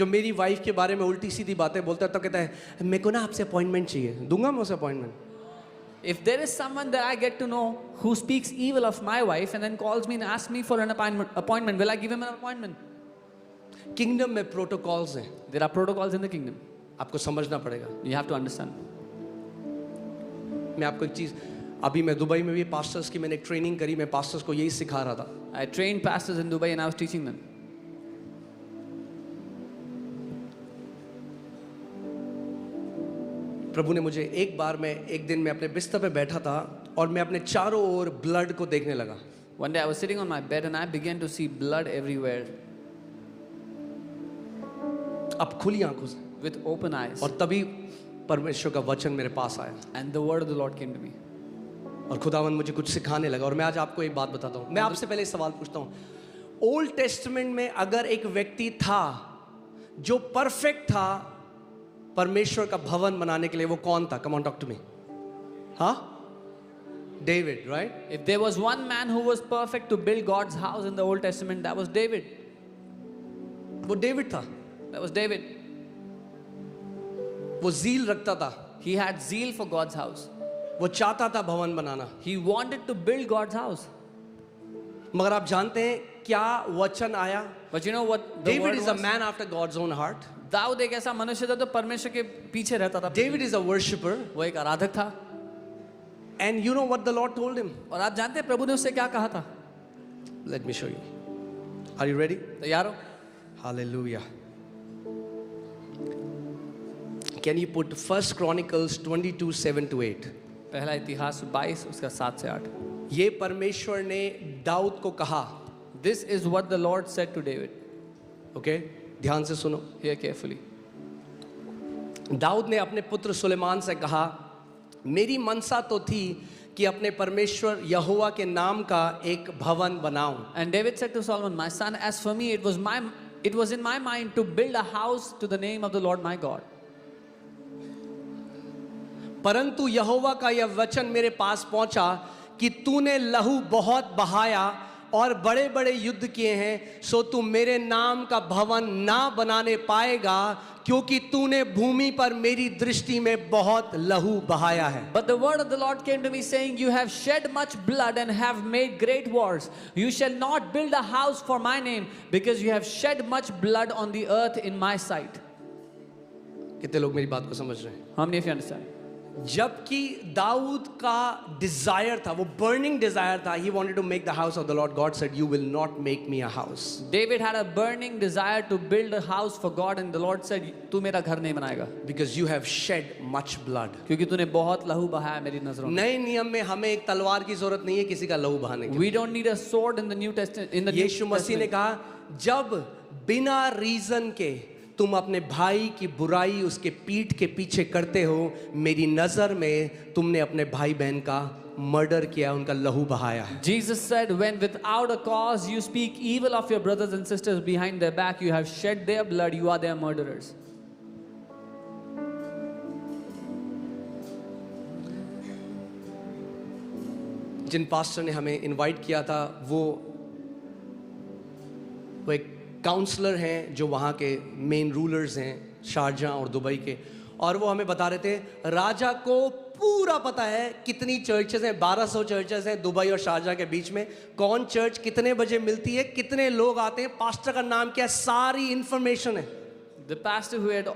जो मेरी वाइफ के बारे में उल्टी सीधी बातें बोलता है तो कहता है मेरे को ना आपसे अपॉइंटमेंट चाहिए, दूंगा मैं उसे appointment. If there is someone that I get to know who speaks evil of my wife and then calls me and asks me for an appointment, will I give him an appointment? Kingdom में protocols हैं, There are protocols in the kingdom. आपको समझना पड़ेगा. You have to understand. मैं आपको एक चीज़, अभी मैं दुबई में भी पास्टर्स की मैंने एक ट्रेनिंग करी, मैं पास्टर्स को यही सिखा रहा था. I trained pastors in Dubai and I was teaching them. प्रभु ने मुझे एक बार, मैं एक दिन में अपने बिस्तर पे बैठा था और मैं अपने चारों ओर ब्लड को देखने लगा. One day I was sitting on my bed and I began to see blood everywhere अब खुली आंखों से, with open eyes. और तभी परमेश्वर का वचन मेरे पास आया And the word of the Lord came to me. और खुदावंद मुझे कुछ सिखाने लगा. और मैं आज आपको एक बात बताता हूँ. मैं आपसे पहले सवाल पूछता हूँ, ओल्ड टेस्टमेंट में अगर एक व्यक्ति था जो परफेक्ट था परमेश्वर का भवन बनाने के लिए, वो कौन था? Come on talk to me. हाँ, David, right? If there was one man who was perfect to build God's house in the Old Testament, that was David. वो डेविड था. That was David. वो जील रखता था, He had zeal for God's house. वो चाहता था भवन बनाना. He wanted to build God's house. मगर आप जानते हैं क्या वचन आया? But you know what the David word is a was? man after God's own heart. Dawood एक ऐसा मनुष्य था तो परमेश्वर के पीछे रहता था. David is a worshipper. वो एक आराधक था. And you know what the Lord told him? और आप जानते हैं प्रभु ने उससे क्या कहा था? Let me show you. Are you ready? तैयार हो? Hallelujah. Can you put 1 Chronicles 22:7-8? पहला इतिहास 22 उसका 7 से 8. ये परमेश्वर ने दाऊद को कहा. This is what the Lord said to David. Okay? ध्यान से सुनो. Hear carefully. दाऊद ने अपने पुत्र सुलेमान से कहा, मेरी मनसा तो थी कि अपने परमेश्वर यहोवा के नाम का एक भवन बनाऊं. And David said to Solomon, my son, as for me, it was in my mind to build a house to the name of the Lord my God. परंतु यहोवा का यह वचन मेरे पास पहुंचा कि तूने लहू बहुत बहाया और बड़े बड़े युद्ध किए हैं, सो तू मेरे नाम का भवन ना बनाने पाएगा, क्योंकि तूने भूमि पर मेरी दृष्टि में बहुत लहू बहाया है. But the word of the Lord came to me saying, you have shed much blood and have made great wars. You shall not build a house for my name, because you have shed much blood on the earth in my sight. कितने लोग मेरी बात को समझ रहे हैं? How many of you understand? जबकि दाऊद का डिजायर था, वो बर्निंग डिजायर था, he wanted to make the house of the Lord. God said, you will not make me a house. David had a burning desire to build a house for God, and the Lord said, तू मेरा घर नहीं बनाएगा, Because you have shed much blood. क्योंकि तूने बहुत लहू बहाया मेरी नजरों में. नए नियम में हमें एक तलवार की जरूरत नहीं है किसी का लहू बहाने की. We don't need a sword in the New Testament. In the New यीशु मसीह ने Testament. कहा, जब बिना रीजन के तुम अपने भाई की बुराई उसके पीठ के पीछे करते हो, मेरी नजर में तुमने अपने भाई बहन का मर्डर किया, उनका लहू बहाया है. Jesus said, when without a cause you speak evil of your brothers and sisters behind their back, you have shed their blood, you are their murderers. जिन पास्टर ने हमें इनवाइट किया था वो एक काउंसलर हैं जो वहाँ के मेन रूलर्स हैं शारजाह और दुबई के, और वो हमें बता रहे थे राजा को पूरा पता है कितनी चर्चेस हैं, 1200 चर्चेस हैं दुबई और शारजाह के बीच में, कौन चर्च कितने बजे मिलती है, कितने लोग आते हैं, पास्टर का नाम क्या है, सारी इंफॉर्मेशन है. The pastor who had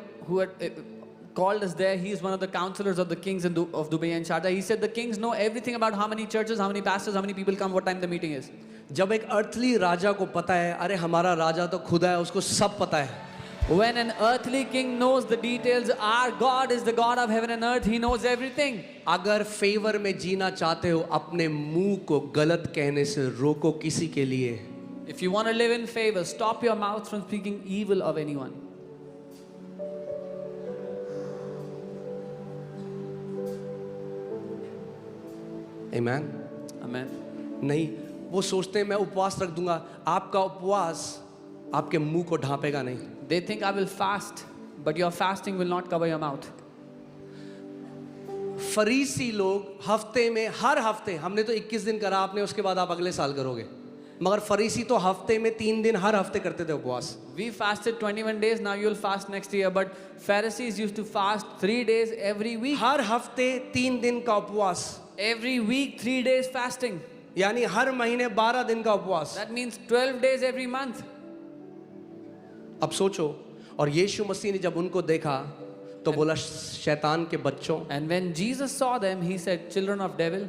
called us there, he is one of the counselors of the kings of Dubai and Sharjah. He said the kings know everything about how many churches, how many pastors, how many people come, what time the meeting is. जब एक earthly राजा को पता है, अरे हमारा राजा तो खुदा है, उसको सब पता है. When an earthly king knows the details, our God is the God of heaven and earth. He knows everything. अगर फेवर में जीना चाहते हो, अपने मुंह को गलत कहने से रोको किसी के लिए. If you want to live in favor, stop your mouth from speaking evil of anyone. Amen. Amen. नहीं, वो सोचते हैं मैं उपवास रख दूंगा. आपका उपवास आपके मुंह को ढांपेगा नहीं. They think I will fast, but your fasting will not cover your mouth. फरीसी लोग हफ्ते में, हर हफ्ते, हमने तो 21 दिन करा, आपने उसके बाद आप अगले साल करोगे. मगर फरीसी तो हफ्ते में 3 दिन हर हफ्ते करते थे उपवास. We fasted 21 days, now you'll fast next year. But Pharisees used to fast 3 days every week. हर हफ्ते 3 दिन का उपवास, Every week, 3 days fasting. यानी हर महीने 12 दिन का उपवास. That means 12 days every month. अब सोचो, और यीशु मसीह ने जब उनको देखा तो बोला, शैतान के बच्चों. And when Jesus saw them, he said, children of devil.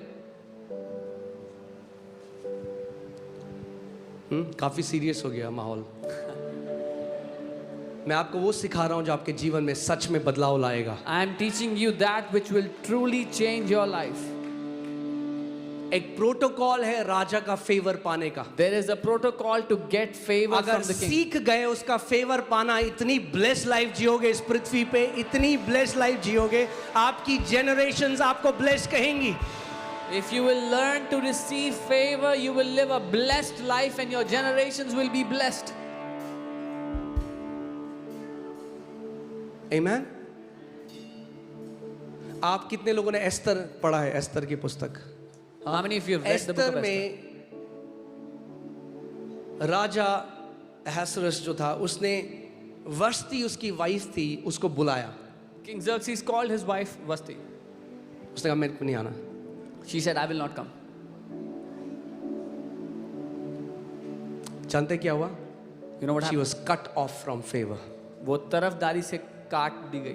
काफी सीरियस हो गया माहौल. मैं आपको वो सिखा रहा हूं जो आपके जीवन में सच में बदलाव लाएगा. I am teaching you that which will truly change your life. एक प्रोटोकॉल है राजा का फेवर पाने का. There is a protocol to get favor अगर from the king. सीख गए उसका फेवर पाना, इतनी ब्लेस लाइफ जियोगे इस पृथ्वी पे, इतनी ब्लेस लाइफ जियोगे, आपकी जनरेशंस आपको ब्लेस कहेंगी. If you will learn to receive favor, you will live a blessed life and your generations will be blessed. Amen. आप कितने लोगों ने एस्तर पढ़ा है? एस्तर की पुस्तक. How many of you have read the book Esther of Esther? में राजा अहसुरस जो था, उसने वस्ती उसकी वाइफ थी, उसको बुलाया. King Xerxes called his wife Vasti. उसने कहा मेरे को नहीं आना. She said, I will not come. जानते क्या हुआ? You know what She happened? was cut off from favor. वो तरफदारी से काट दी गई,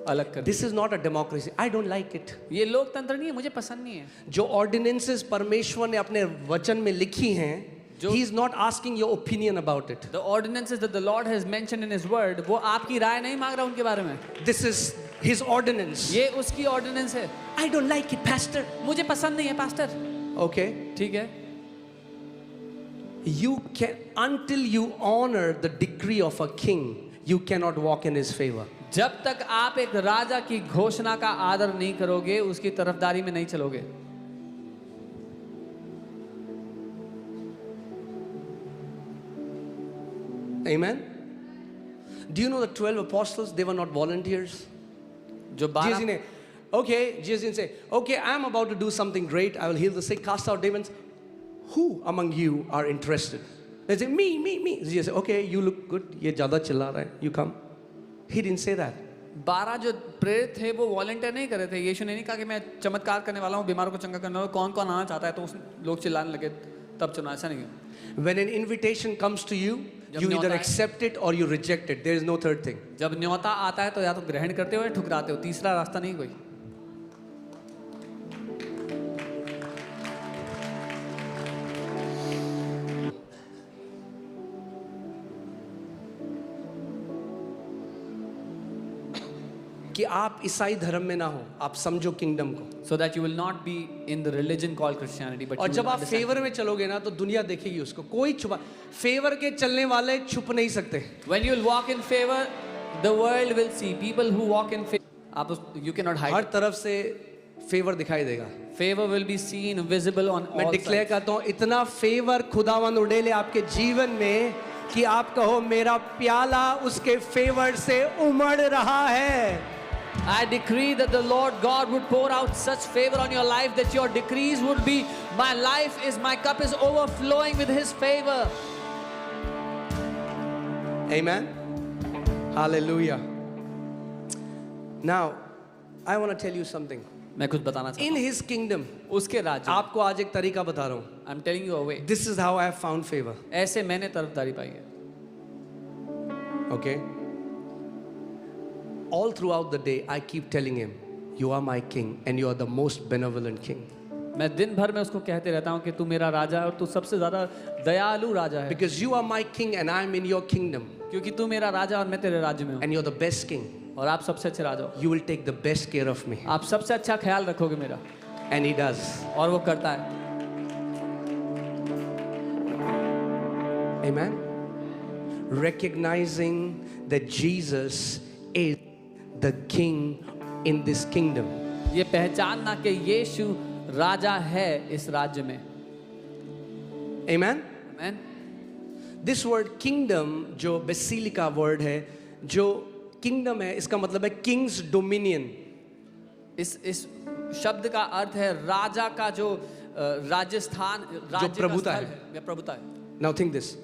अलग कर दी. This is not a democracy. I don't like it. ये लोकतंत्र नहीं है, मुझे पसंद नहीं है. जो ऑर्डिनेंसेस परमेश्वर ने अपने वचन में लिखी हैं, जो- he is not asking your opinion about it. The ordinances that the Lord has mentioned in His Word, वो आपकी राय नहीं मांग रहा उनके बारे में. This is his ordinance. ये उसकी ऑर्डिनेंस है. I don't like it, pastor. मुझे पसंद नहीं है पास्टर. Okay. ठीक है. You can, until you honor the decree of a king, you cannot walk in his favor. जब तक आप एक राजा की घोषणा का आदर नहीं करोगे, उसकी तरफदारी में नहीं चलोगे. Amen. Do you know the 12 apostles? They were not volunteers. जो Jesus 12 ne, okay, Jesus didn't say, okay, I'm about to do something great. I will heal the sick, cast out demons. Who among you are interested? They say, me. Jesus said, okay, you look good. ये ज़्यादा चिल्ला रहा है. You come. He didn't say that. 12 जो प्रेरित थे वो volunteer नहीं कर रहे थे. यीशु ने नहीं कहा कि मैं चमत्कार करने वाला हूँ, बीमारों को चंगा करने वाला हूँ, कौन कौन आना चाहता है, तो उस लोग चिल्लाने लगे तब चुना. ऐसा नहीं है. When an invitation comes to you, जब you न्योता either आए- accept it or you reject it. There is no third thing. जब न्योता आता है तो या तो ग्रहण करते हो या ठुकराते हो, तीसरा रास्ता नहीं कोई. कि आप ईसाई धर्म में ना हो, आप समझो किंगडम को. So that you will not be in the religion called Christianity, but और you जब will आप understand. फेवर में चलोगे ना तो दुनिया देखेगी उसको. कोई छुपा, फेवर के चलने वाले छुप नहीं सकते. When you will walk in favor, the world will see. People who walk in favor, you cannot hide. हर तरफ से फेवर दिखाई देगा. Favor will be seen, visible on मैं all डिक्लेयर sides. करता हूँ, इतना फेवर खुदावंद उड़ेले आपके जीवन में कि आप कहो मेरा प्याला उसके फेवर से उमड़ रहा है. I decree that the Lord God would pour out such favor on your life that your decrees would be, my cup is overflowing with His favor. Amen. Hallelujah. Now, I want to tell you something. मैं कुछ बताना चाहता In His kingdom, हूँ. उसके राज्य में, आपको आज एक तरीका बता रहा हूँ. I'm telling you a way. This is how I have found favor. ऐसे मैंने तरफदारी पाई है. Okay? All throughout the day, I keep telling him, you are my king and you are the most benevolent king. मैं दिन भर में उसको कहते रहता हूँ कि तू मेरा राजा है और तू सबसे ज़्यादा दयालु राजा है. Because you are my king and I am in your kingdom. क्योंकि तू मेरा राजा और मैं तेरे राज्य में हूँ. And you're the best king. और आप सबसे अच्छे राजा हो. You will take the best care of me. आप सबसे अच्छा ख्याल रखोगे मेरा. And he does. और वो करता है. Amen. Recognizing that Jesus is the king in this kingdom. ये पहचानना कि यीशु राजा है इस राज्य में. Amen. Amen. This word kingdom जो बेसिलिका वर्ड है, जो kingdom है, इसका मतलब है king's dominion. इस शब्द का अर्थ है राजा का जो राजस्थान राज्य का प्रभुता स्थल है। या प्रभुता है. Now think this.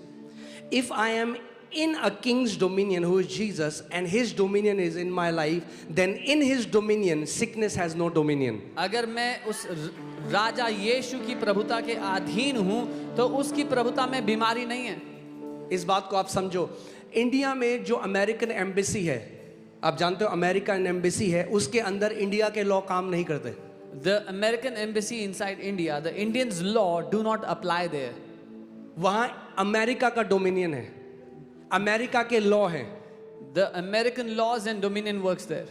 If I am in a king's dominion who is Jesus and his dominion is in my life, then in his dominion sickness has no dominion. अगर मैं उस राजा यीशु की प्रभुता के अधीन हूँ तो उसकी प्रभुता में बीमारी नहीं है. इस बात को आप समझो. इंडिया में जो अमेरिकन एम्बेसी है, आप जानते हो अमेरिकन एम्बेसी है, उसके अंदर इंडिया के लॉ काम नहीं करते. The American embassy inside India, the Indians' law do not apply there. वहाँ अमेरिका का डोमिनियन है, अमेरिका के लॉ हैं. The American laws and dominion works there.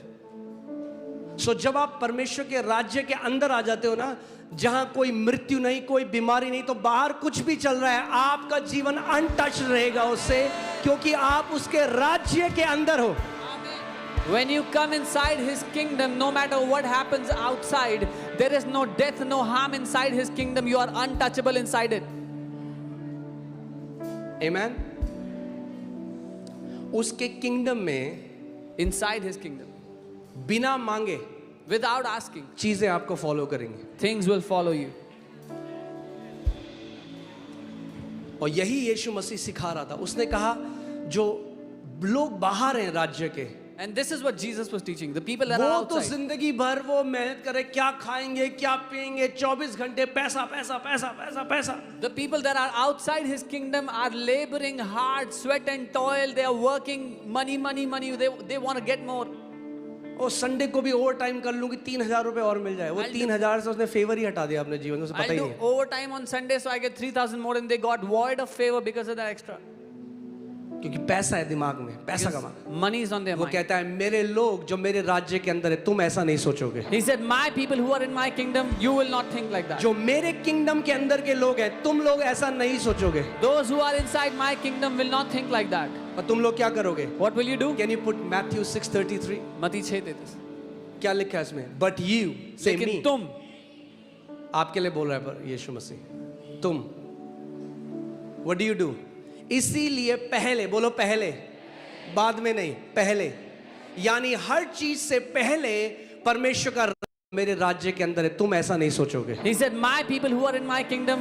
सो जब आप परमेश्वर के राज्य के अंदर आ जाते हो ना, जहां कोई मृत्यु नहीं, कोई बीमारी नहीं, तो बाहर कुछ भी चल रहा है, आपका जीवन अनटच रहेगा उससे, क्योंकि आप उसके राज्य के अंदर हो. When you come inside his kingdom, no matter what happens outside, there is no death, no harm inside his kingdom. You are untouchable inside it. Amen. उसके किंगडम में Inside his kingdom, बिना मांगे without asking, चीजें आपको follow करेंगी. things will follow you. और यही यीशु मसीह सिखा रहा था. उसने कहा जो लोग बाहर हैं राज्य के, And this is what Jesus was teaching. The people that are वो तो outside, जिंदगी भर वो मेहनत करे, क्या खाएंगे क्या पिएंगे, 24 घंटे पैसा पैसा पैसा पैसा पैसा. the people that are outside his kingdom are laboring hard, sweat and toil. They are working, money, money, money. They want to get more. और संडे को भी ओवर टाइम कर लूंगी, 3,000 रुपए और मिल जाए. वो 3,000 से उसने फेवर ही हटा दिया अपने जीवन में, उसे पता I'll ही do नहीं. overtime on Sunday so I get 3,000 more, and they got void of favor because of that extra. क्योंकि पैसा है दिमाग में, पैसा कमा. Money is on their वो mind. कहता है मेरे लोग जो मेरे राज्य के अंदर है, तुम ऐसा नहीं सोचोगे. He said, my people who are in my kingdom, you will not think like that. जो मेरे किंगडम के अंदर के लोग हैं, तुम लोग ऐसा नहीं सोचोगे. Those who are inside my kingdom will not think like that. और तुम लोग क्या करोगे? What will you do? Can you put Matthew 6:33? Mati 6:33. क्या लिखा है इसमें? But you, say me. लेकिन तुम, आपके लिए बोल रहा है पर यीशु मसीह. तुम. What do you do? इसीलिए पहले, बोलो पहले, बाद में नहीं, पहले. यानी हर चीज से पहले परमेश्वर का मेरे राज्य के अंदर है, तुम ऐसा नहीं सोचोगे. he said, my people who are in my kingdom